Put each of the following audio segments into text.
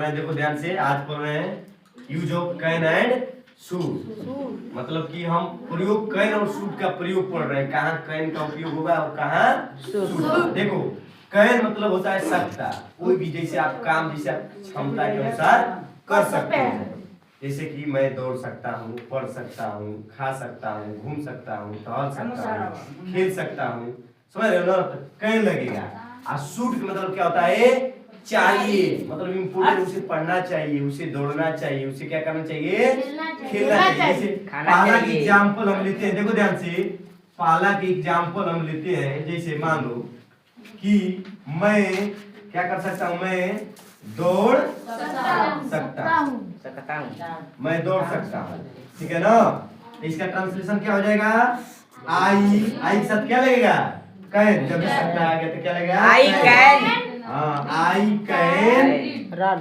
रहे हैं, देखो ध्यान से। आज पढ़ रहे हैं use of can and should, मतलब कि हम प्रयोग कैन और शुड का प्रयोग पढ़ रहे हैं। कहाँ कैन का उपयोग होगा और कहाँ शुड। देखो कैन मतलब होता है सकता, कोई भी जैसे आप काम जैसे आप क्षमता के अनुसार कर सकते हैं। जैसे कि मैं दौड़ सकता हूँ, पढ़ सकता हूँ, खा सकता हूँ, घूम सकता हूँ, टहल सकता हूँ, खेल सकता हूँ, समझ रहे हो ना? कैन लगेगा। और शुड मतलब क्या होता है? चाहिए, मतलब इम्पोर्टेंट, उसे पढ़ना चाहिए, उसे दौड़ना चाहिए, उसे क्या करना चाहिए? खेलना चाहिए। जैसे पाला की एग्जाम्पल हम लेते हैं, देखो ध्यान से। पाला की एग्जाम्पल हम लेते हैं, जैसे मान लो कि मैं क्या कर सकता हूँ? मैं दौड़ सकता हूँ, मैं दौड़ सकता हूँ, ठीक है ना? इसका ट्रांसलेशन क्या हो जाएगा? आई के साथ क्या लगेगा? कैन। जब सकता आ गया तो क्या लगेगा? I can. हाँ, I can run,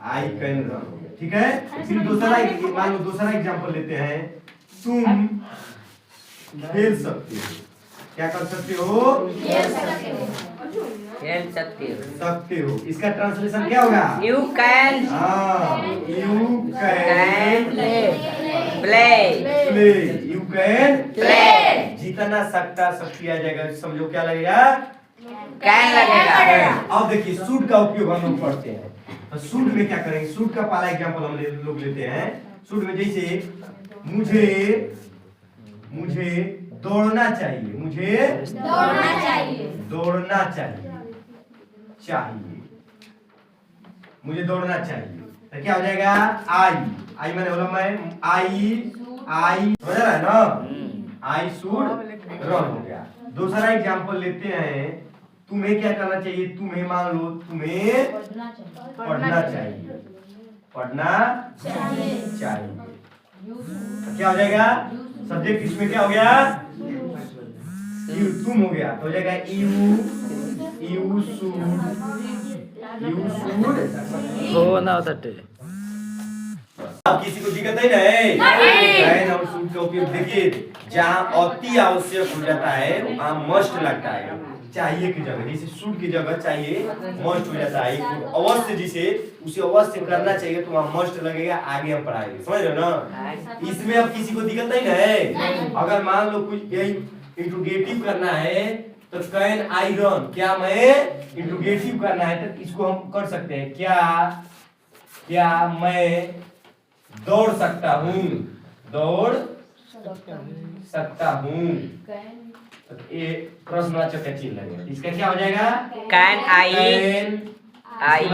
I can run, ठीक है। फिर दूसरा, मान लो दूसरा एग्जांपल लेते हैं। तुम खेल सकते हो, क्या कर सकते हो? खेल सकते हो। इसका ट्रांसलेशन क्या होगा? You can. You can play. You can play. जितना सकता शक्ति आ जाएगा, समझो क्या लगेगा? कैन लगेगा। अब देखिए सूट का उपयोग हम लोग पढ़ते हैं, तो सूट में क्या करेंगे? सूट का पहला एग्जांपल हम लोग लेते हैं। सूट में जैसे मुझे दौड़ना चाहिए, मुझे दौड़ना चाहिए, मुझे दौड़ना चाहिए, तो क्या हो जाएगा? आई मैंने बोला मैं आई हो जा रहा है ना? आई शुड रन हो गया। दूसरा एग्जांपल लेते हैं। तुम्हें क्या करना चाहिए? तुम्हें मान लो तुम्हें पढ़ना चाहिए, तो क्या हो जाएगा? सब्जेक्ट इसमें क्या हो गया? यू, तुम हो गया, तो हो जाएगा यू शुड हो ना होता। अब किसी को दिक्कत है नहीं? कैन और शुड का उपयोग देखिए, जहाँ अति आवश्यक हो जाता है वहाँ मस्ट लगता है, चाहिए की जगह। जैसे शुड की जगह चाहिए मस्ट हो जाता है, अवश्य जिसे उसे अवश्य करना चाहिए तो वहाँ मस्ट लगेगा। आगे हम पढ़ाएंगे, समझ रहे हो ना? इसमें अब किसी को दिक्कत नहीं है? अगर मान लो कुछ यही इंट्रोगेटिव करना है तो कैन आई रन, क्या मैं इंट्रोगेटिव करना है तो इसको हम कर सकते हैं। क्या मैं दौड़ सकता हूँ? ये प्रश्नवाचक का चिन्ह लगेगा। इसका क्या हो जाएगा? Can I